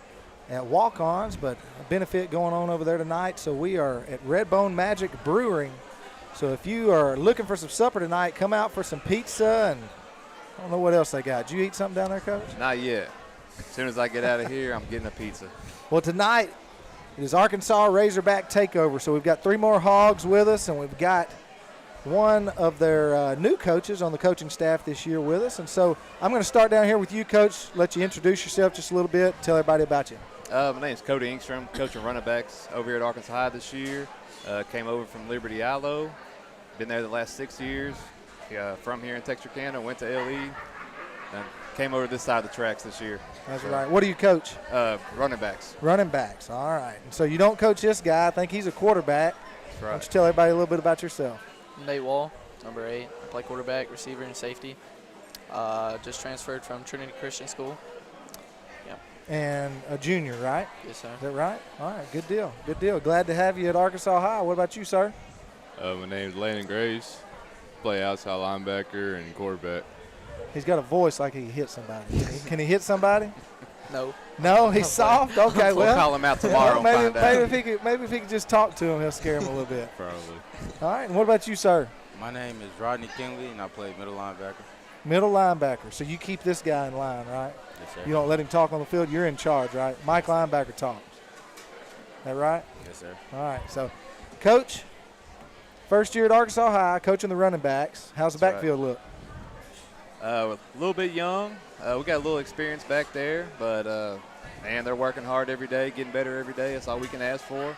S2: at Walk-Ons, but a benefit going on over there tonight. So we are at Redbone Magic Brewing. So if you are looking for some supper tonight, come out for some pizza, and I don't know what else they got. Did you eat something down there, Coach?
S19: Not yet. As soon as I get out of here, I'm getting a pizza.
S2: Well, tonight it is Arkansas Razorback Takeover. So we've got 3 more Hogs with us, and we've got one of their new coaches on the coaching staff this year with us. And so I'm going to start down here with you, Coach, let you introduce yourself just a little bit, tell everybody about you.
S19: My name is Cody Engstrom, coaching running backs over here at Arkansas High this year. Came over from Liberty Ilo. Been there the last 6 years. From here in Texarkana, went to LE, and came over this side of the tracks this year.
S2: That's right. What do you coach?
S19: Running backs.
S2: Running backs. All right. And so you don't coach this guy. I think he's a quarterback.
S19: That's right.
S2: Why don't you tell everybody a little bit about yourself?
S20: Nate Wall, number 8. I play quarterback, receiver, and safety. Just transferred from Trinity Christian School. Yep.
S2: And a junior, right?
S20: Yes, sir.
S2: Is that right? All right, good deal. Good deal. Glad to have you at Arkansas High. What about you, sir?
S21: My name's Landon Graves. Play outside linebacker and quarterback.
S2: He's got a voice like he hit somebody. Can he hit somebody?
S20: No.
S2: No, he's soft. Okay,
S19: We'll call him out tomorrow.
S2: Maybe if he could just talk to him, he'll scare him a little bit.
S21: Probably.
S2: All right. And what about you, sir?
S22: My name is Rodney Kinley, and I play middle linebacker.
S2: Middle linebacker. So you keep this guy in line, right?
S22: Yes, sir.
S2: You don't let him talk on the field. You're in charge, right? Mike linebacker talks. Is that right?
S22: Yes, sir.
S2: All right. So, Coach, first year at Arkansas High, coaching the running backs. How's the backfield look?
S19: A little bit young. We got a little experience back there, but, man, they're working hard every day, getting better every day. That's all we can ask for.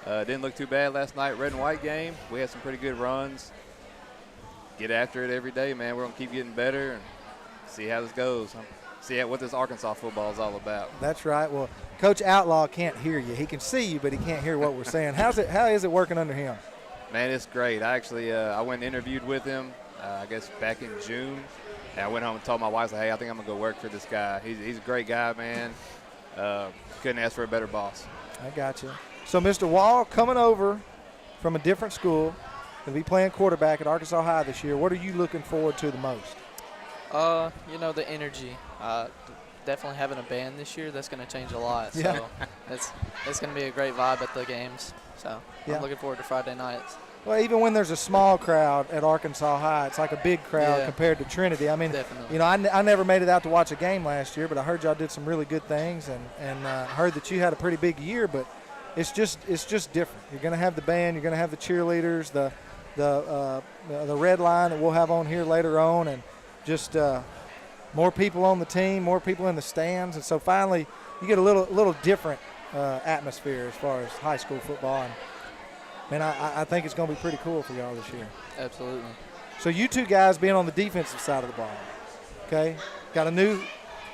S19: Didn't look too bad last night, red and white game. We had some pretty good runs. Get after it every day, man. We're going to keep getting better and see how this goes. See what this Arkansas football is all about.
S2: That's right. Well, Coach Outlaw can't hear you. He can see you, but he can't hear what we're saying. How is it working under him?
S19: Man, it's great. I actually I went and interviewed with him, I guess, back in June. And I went home and told my wife, hey, I think I'm going to go work for this guy. He's a great guy, man. Couldn't ask for a better boss.
S2: I got you. So, Mr. Wall, coming over from a different school to be playing quarterback at Arkansas High this year, what are you looking forward to the most?
S20: The energy. Definitely having a band this year, that's going to change a lot.
S2: Yeah.
S20: So that's going to be a great vibe at the games. So
S2: Yeah.
S20: I'm looking forward to Friday nights.
S2: Well, even when there's a small crowd at Arkansas High, it's like a big crowd
S20: Yeah.
S2: compared to Trinity. I mean,
S20: Definitely.
S2: I never made it out to watch a game last year, but I heard y'all did some really good things, and heard that you had a pretty big year. But it's just different. You're going to have the band, you're going to have the cheerleaders, the red line that we'll have on here later on, and just more people on the team, more people in the stands, and so finally you get a little different atmosphere as far as high school football. And I think it's going to be pretty cool for y'all this year.
S20: Absolutely.
S2: So you two guys being on the defensive side of the ball, okay? Got a new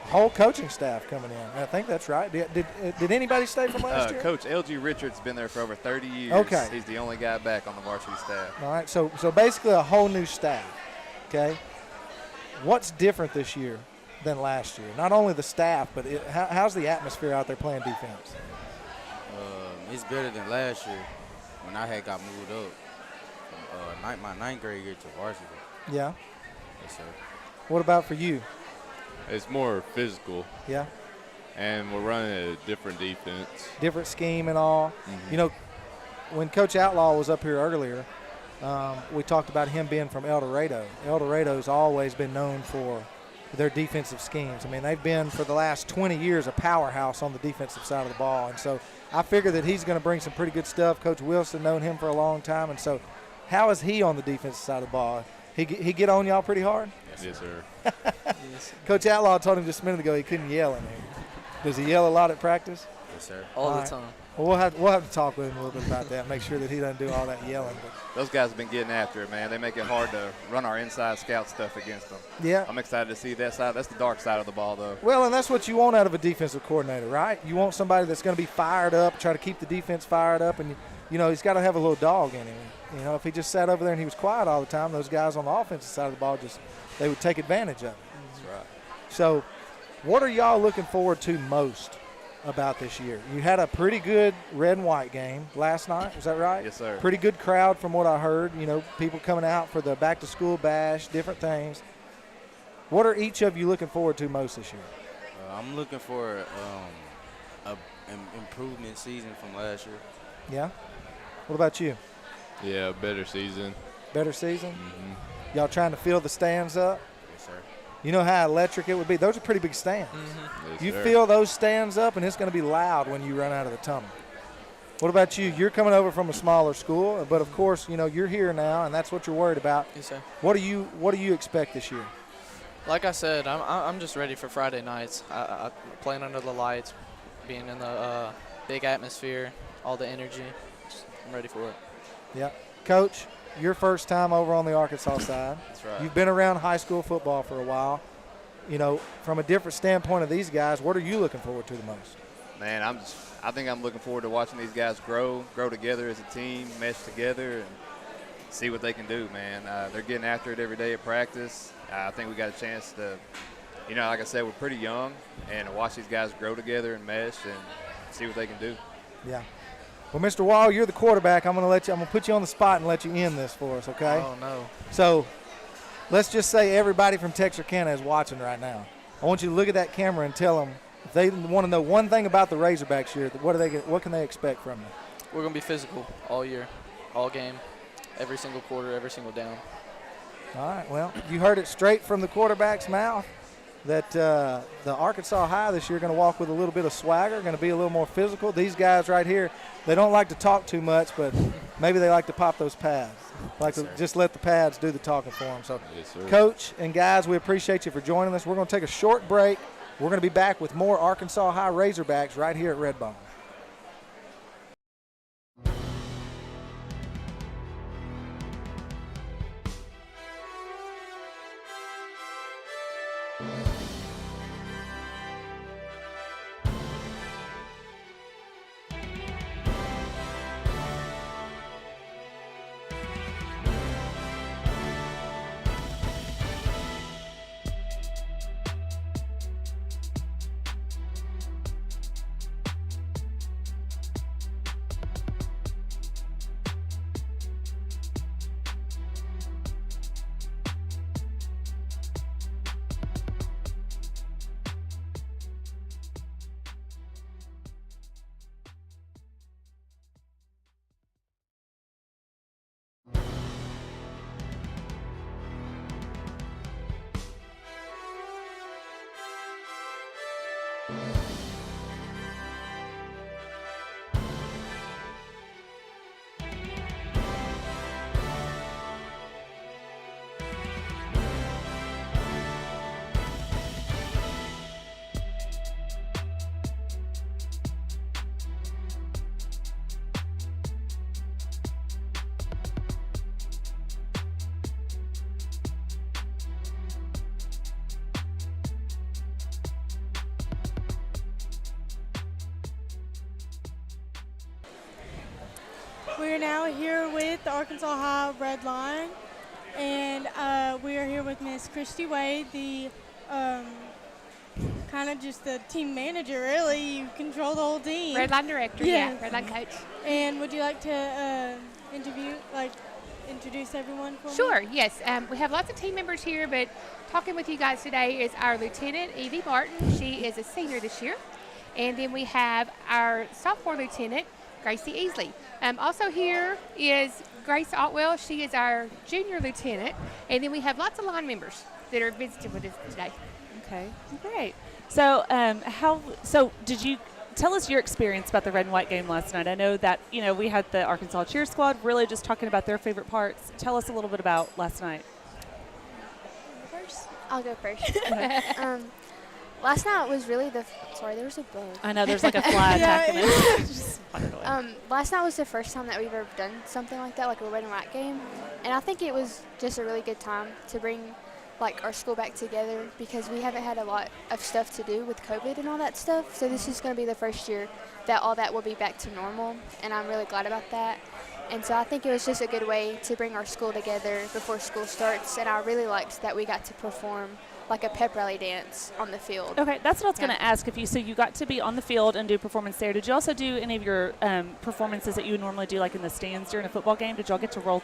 S2: whole coaching staff coming in. I think that's right. Did anybody stay from last year?
S19: Coach L.G. Richards been there for over 30 years.
S2: Okay.
S19: He's the only guy back on the varsity staff.
S2: All right, so basically a whole new staff, okay? What's different this year than last year? Not only the staff, but how's the atmosphere out there playing defense?
S22: It's better than last year when I had got moved up from my ninth grade year to varsity.
S2: Yeah.
S22: Yes, sir.
S2: What about for you?
S21: It's more physical.
S2: Yeah.
S21: And we're running a different defense.
S2: Different scheme and all.
S21: Mhm.
S2: You know, when Coach Outlaw was up here earlier, we talked about him being from El Dorado. El Dorado's always been known for their defensive schemes. I mean, they've been for the last 20 years a powerhouse on the defensive side of the ball. And so I figure that he's going to bring some pretty good stuff. Coach Wilson known him for a long time. And so how is he on the defensive side of the ball? He get on y'all pretty hard?
S21: Yes, sir.
S20: Yes.
S2: Coach Outlaw told him just a minute ago he couldn't yell in there. Does he yell a lot at practice?
S22: Yes, sir.
S20: All the
S2: right.
S20: time.
S2: Well, we'll have to talk with him a little bit about that, make sure that he doesn't do all that yelling. But
S19: Those guys have been getting after it, man. They make it hard to run our inside scout stuff against them.
S2: Yeah.
S19: I'm excited to see that side. That's the dark side of the ball, though.
S2: Well, and that's what you want out of a defensive coordinator, right? You want somebody that's going to be fired up, try to keep the defense fired up, and he's got to have a little dog in him. If he just sat over there and he was quiet all the time, those guys on the offensive side of the ball they would take advantage of it.
S19: That's right.
S2: So, what are y'all looking forward to most about this year? You had a pretty good red and white game last night, is that right?
S19: Yes, sir.
S2: Pretty good crowd from what I heard. People coming out for the back-to-school bash, different things. What are each of you looking forward to most this year?
S22: I'm looking for an improvement season from last year.
S2: Yeah? What about you?
S21: Yeah, better season.
S2: Better season?
S21: Mm-hmm.
S2: Y'all trying to fill the stands up?
S22: Yes, sir.
S2: You know how electric it would be? Those are pretty big stands.
S21: Yes,
S2: You
S21: sir.
S2: fill those stands up, and it's going to be loud when you run out of the tunnel. What about you? You're coming over from a smaller school, but of course, you're here now, and that's what you're worried about.
S20: Yes, sir.
S2: What do you expect this year?
S20: Like I said, I'm just ready for Friday nights. I playing under the lights, being in the big atmosphere, all the energy. I'm ready for it.
S2: Yeah. Coach, your first time over on the Arkansas side.
S19: That's right.
S2: You've been around high school football for a while. From a different standpoint of these guys, what are you looking forward to the most?
S19: Man, I think I'm looking forward to watching these guys grow together as a team, mesh together, and see what they can do, man. They're getting after it every day at practice. I think we got a chance to, like I said, we're pretty young, and to watch these guys grow together and mesh and see what they can do.
S2: Yeah. Well, Mr. Wall, you're the quarterback. I'm going to put you on the spot and let you end this for us, okay?
S20: Oh, no.
S2: So let's just say everybody from Texarkana is watching right now. I want you to look at that camera and tell them if they want to know one thing about the Razorbacks here, what can they expect from them?
S20: We're going to be physical all year, all game, every single quarter, every single down.
S2: All right, well, you heard it straight from the quarterback's mouth that the Arkansas High this year are going to walk with a little bit of swagger, going to be a little more physical. These guys right here, they don't like to talk too much, but maybe they like to pop those pads. Like to just let the pads do the talking for them. So, Coach and guys, we appreciate you for joining us. We're going to take a short break. We're going to be back with more Arkansas High Razorbacks right here at Redbone.
S11: We are now here with the Arkansas High Red Line, and we are here with Miss Christy Wade, the kind of just the team manager, really. You control the whole team.
S4: Red Line director, yeah, Red Line coach.
S11: And would you like to introduce everyone for me?
S4: Sure, yes. We have lots of team members here, but talking with you guys today is our Lieutenant, Evie Martin. She is a senior this year. And then we have our sophomore lieutenant, Gracie Easley. Also here is Grace Otwell. She is our junior lieutenant. And then we have lots of line members that are visiting with us today.
S10: Okay, great. So did you tell us your experience about the red and white game last night? I know that, we had the Arkansas cheer squad really just talking about their favorite parts. Tell us a little bit about last night.
S5: First? I'll go first. Last night was really sorry, there was a bug.
S10: I know, there's like a fly attacking us.
S5: Last night was the first time that we've ever done something like that, like a red and white game. And I think it was just a really good time to bring our school back together because we haven't had a lot of stuff to do with COVID and all that stuff. So this is going to be the first year that all that will be back to normal, and I'm really glad about that. And so I think it was just a good way to bring our school together before school starts, and I really liked that we got to perform like a pep rally dance on the field.
S10: Okay, that's what I was going to ask. So you got to be on the field and do performance there. Did you also do any of your performances that you would normally do like in the stands during a football game? Did y'all get to roll?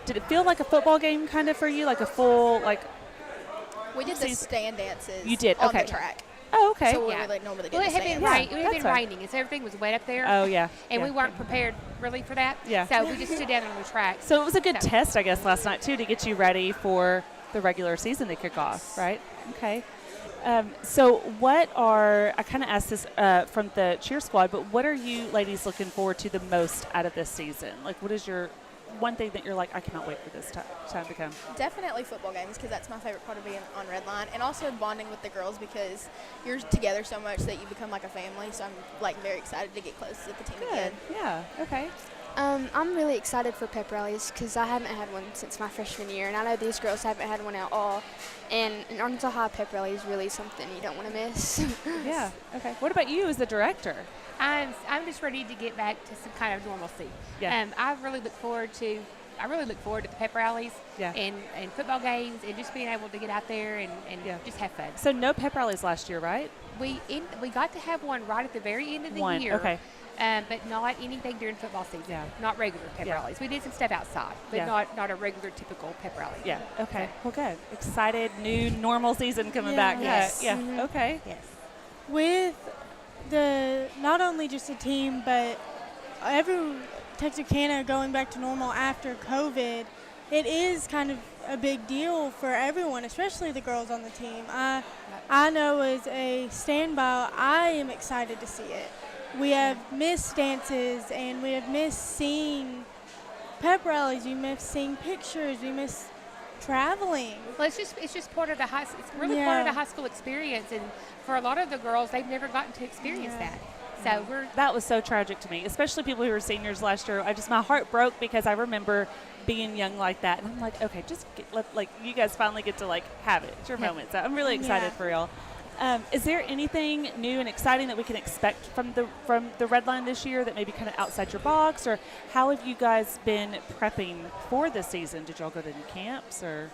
S10: Did it feel like a football game kind of for you, like a full
S23: We did the stand dances.
S10: You did,
S23: on
S10: okay.
S23: the track.
S10: Oh, okay.
S23: So we normally do
S4: Well,
S23: the
S4: it had
S23: stand.
S4: been raining, and so everything was wet up there.
S10: Oh, yeah.
S4: And
S10: Yeah.
S4: we weren't prepared really for that.
S10: Yeah.
S4: So we just stood down on the track.
S10: So it was a good test, I guess, last night, too, to get you ready for the regular season to kick off, right? Okay. So I kind of asked this from the cheer squad, but what are you ladies looking forward to the most out of this season? Like, what is your one thing that you're like, I cannot wait for this time to come?
S23: Definitely football games because that's my favorite part of being on Red Line, and also bonding with the girls because you're together so much that you become like a family. So I'm very excited to get close with the team again.
S10: Yeah. Okay.
S5: I'm really excited for pep rallies because I haven't had one since my freshman year, and I know these girls haven't had one at all. And an Arkansas High pep rally is really something you don't want to miss.
S10: Yeah. Okay. What about you as the director?
S4: I'm just ready to get back to some kind of normalcy.
S10: Yeah.
S4: I really look forward to I really look forward to the pep rallies
S10: Yeah.
S4: and football games and just being able to get out there and just have fun.
S10: So no pep rallies last year, right?
S4: We got to have one right at the very end of the year.
S10: Okay.
S4: But not anything during football season.
S10: Yeah.
S4: Not regular pep rallies. We did some stuff outside, but
S10: Yeah.
S4: not a regular typical pep rally.
S10: Yeah. Okay. Well, good. Excited. New normal season coming back.
S4: Yes.
S10: Yeah.
S4: Mhm.
S10: Okay.
S4: Yes.
S11: With the not only just the team, but every Texarkana going back to normal after COVID, it is kind of a big deal for everyone, especially the girls on the team. I know as a standby, I am excited to see it. We have missed dances and we have missed seeing pep rallies. We miss seeing pictures. We miss traveling.
S4: Well, it's just part of the high. It's really part of the high school experience, and for a lot of the girls, they've never gotten to experience that. So
S10: that was so tragic to me, especially people who were seniors last year. My heart broke because I remember being young like that, and I'm like, okay, just let you guys finally get to have it. It's your moment. So I'm really excited for y'all. Is there anything new and exciting that we can expect from the Red Line this year that maybe kind of outside your box, or how have you guys been prepping for this season? Did y'all go to any camps or?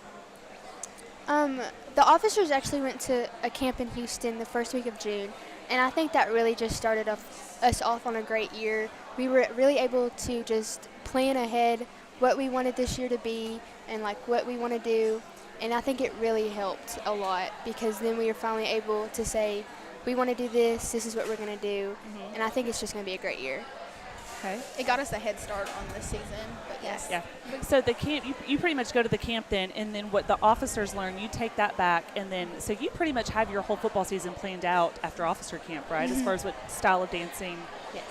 S5: The officers actually went to a camp in Houston the first week of June, and I think that really just started us off on a great year. We were really able to just plan ahead what we wanted this year to be and what we want to do. And I think it really helped a lot because then we were finally able to say, we want to do this, this is what we're going to do. And I think it's just going to be a great year.
S10: Okay.
S23: It got us a head start on this season, but yes.
S10: Yeah. So the camp, you pretty much go to the camp then, and then what the officers learn, you take that back, and then so you pretty much have your whole football season planned out after officer camp, right? As far as what style of dancing.
S4: Yes.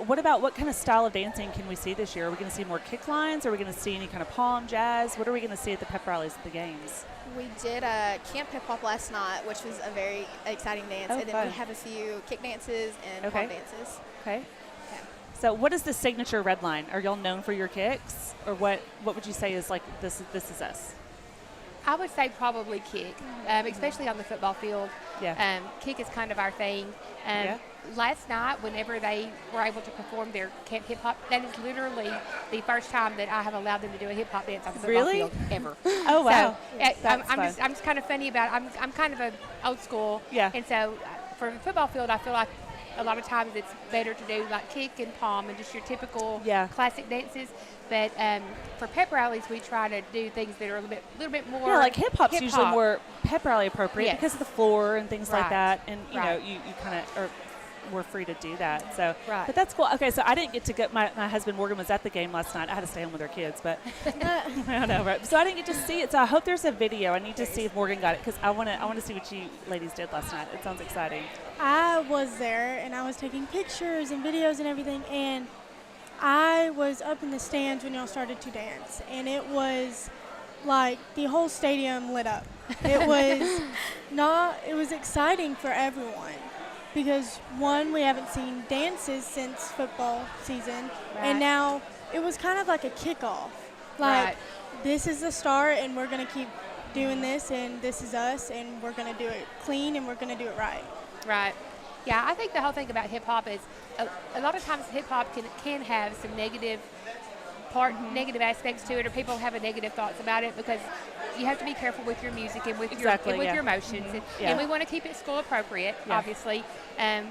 S10: What kind of style of dancing can we see this year? Are we going to see more kick lines? Are we going to see any kind of palm jazz? What are we going to see at the pep rallies at the games?
S23: We did a camp hip hop last night, which was a very exciting dance.
S10: Oh,
S23: and then
S10: fun.
S23: we have a few kick dances and palm dances.
S10: Okay. So what is the signature Red Line? Are y'all known for your kicks? Or what would you say is this is us?
S4: I would say probably kick, especially on the football field.
S10: Yeah.
S4: Kick is kind of our thing. Last night, whenever they were able to perform their camp hip hop, that is literally the first time that I have allowed them to do a hip hop dance on the football field ever.
S10: Oh wow!
S4: So, I'm just kind of funny about it. I'm kind of a old school.
S10: Yeah.
S4: And so for the football field, I feel like a lot of times it's better to do kick and palm and just your typical classic dances. But for pep rallies, we try to do things that are a little bit more.
S10: Yeah, hip hop's usually more pep rally appropriate because of the floor and things like
S4: Right.
S10: that, and you
S4: Right.
S10: know you kind of are more free to do that. So,
S4: Right.
S10: but that's cool. Okay, so I didn't get to go. My husband Morgan was at the game last night. I had to stay home with our kids, but I know, right? So I didn't get to see it. So I hope there's a video. I need to see if Morgan got it because I want to see what you ladies did last night. It sounds exciting.
S11: I was there and I was taking pictures and videos and everything, and I was up in the stands when y'all started to dance, and it was like the whole stadium lit up. It was exciting for everyone because one, we haven't seen dances since football season, and now it was kind of like a kickoff. This is the start, and we're going to keep doing this, and this is us, and we're going to do it clean, and we're going to do it right.
S4: Right. Yeah, I think the whole thing about hip hop is a lot of times hip hop can have some negative aspects to it, or people have negative thoughts about it because you have to be careful with your music and with your emotions, and we want to keep it school appropriate, obviously. And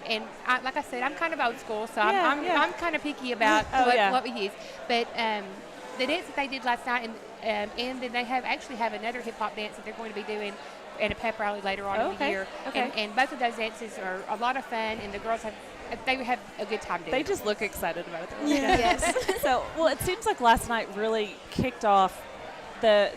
S4: like I said, I'm kind of old school, so I'm kind of picky about what we use. But the dance that they did last night, and then they actually have another hip hop dance that they're going to be doing at a pep rally later on in the year. And both of those dances are a lot of fun, and the girls have a good time doing it.
S10: They just look excited about it.
S4: Yes.
S10: So, well, it seems like last night really kicked off the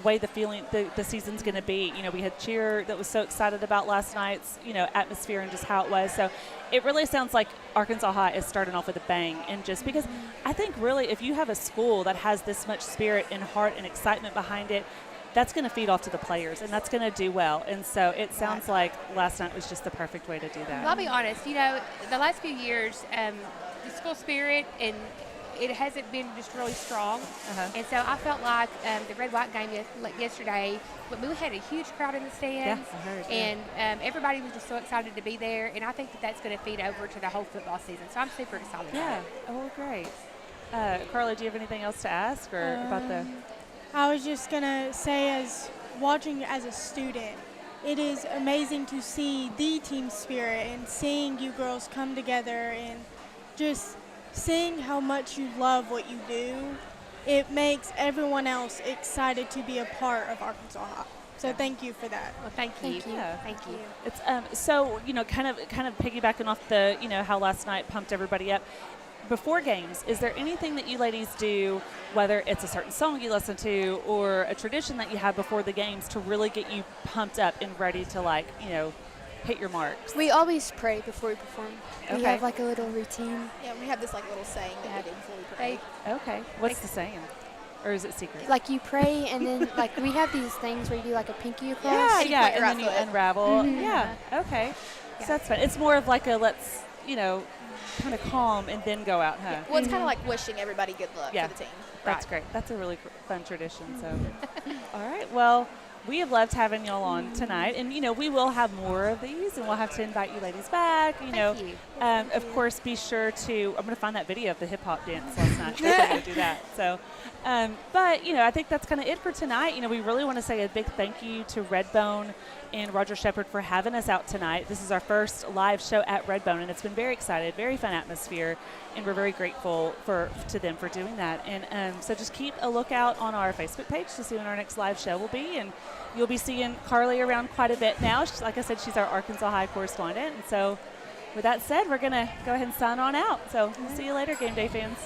S10: way the season's going to be. You know, we had cheer that was so excited about last night's, atmosphere and just how it was. So it really sounds like Arkansas High is starting off with a bang. And just because I think really if you have a school that has this much spirit and heart and excitement behind it, that's going to feed off to the players, and that's going to do well. And so it sounds like last night was just the perfect way to do that.
S4: Well, I'll be honest, the last few years, the school spirit, and it hasn't been just really strong. And so I felt like the red-white game yesterday, but we had a huge crowd in the stands,
S10: I heard,
S4: and everybody was just so excited to be there, and I think that's going to feed over to the whole football season. So I'm super excited about it.
S10: Oh, great. Carla, do you have anything else to ask or about the?
S11: I was just gonna say, as watching as a student, it is amazing to see the team spirit and seeing you girls come together and just seeing how much you love what you do. It makes everyone else excited to be a part of Arkansas High. So thank you for that.
S4: Well, thank you.
S10: Yeah.
S4: Thank you.
S10: It's so kind of piggybacking off the how last night pumped everybody up. Before games, is there anything that you ladies do, whether it's a certain song you listen to or a tradition that you have before the games, to really get you pumped up and ready to hit your marks?
S5: We always pray before we perform.
S10: Okay.
S5: We have like a little routine.
S23: Yeah, we have this like little saying that we do before we pray.
S10: Okay. What's the saying? Or is it secret?
S5: Like you pray and then like we have these things where you do like a pinky across.
S10: Yeah, and then you unravel.
S5: Mhm.
S10: Yeah, okay. So that's fun. It's more of like a let's, kind of calm and then go out, huh?
S23: Well, it's kind of like wishing everybody good luck
S10: Yeah.
S23: for the team.
S10: That's great. That's a really fun tradition. So, all right. Well, we have loved having y'all on tonight, and we will have more of these, and we'll have to invite you ladies back. Of course, be sure to. I'm going to find that video of the hip hop dance last night. I'm going to do that. So, but I think that's kind of it for tonight. We really want to say a big thank you to Redbone and Roger Shepard for having us out tonight. This is our first live show at Redbone, and it's been very excited, very fun atmosphere, and we're very grateful to them for doing that. And so just keep a lookout on our Facebook page to see when our next live show will be, and you'll be seeing Carly around quite a bit now. Like I said, she's our Arkansas High correspondent, and so with that said, we're going to go ahead and sign on out. So we'll see you later, Game Day fans.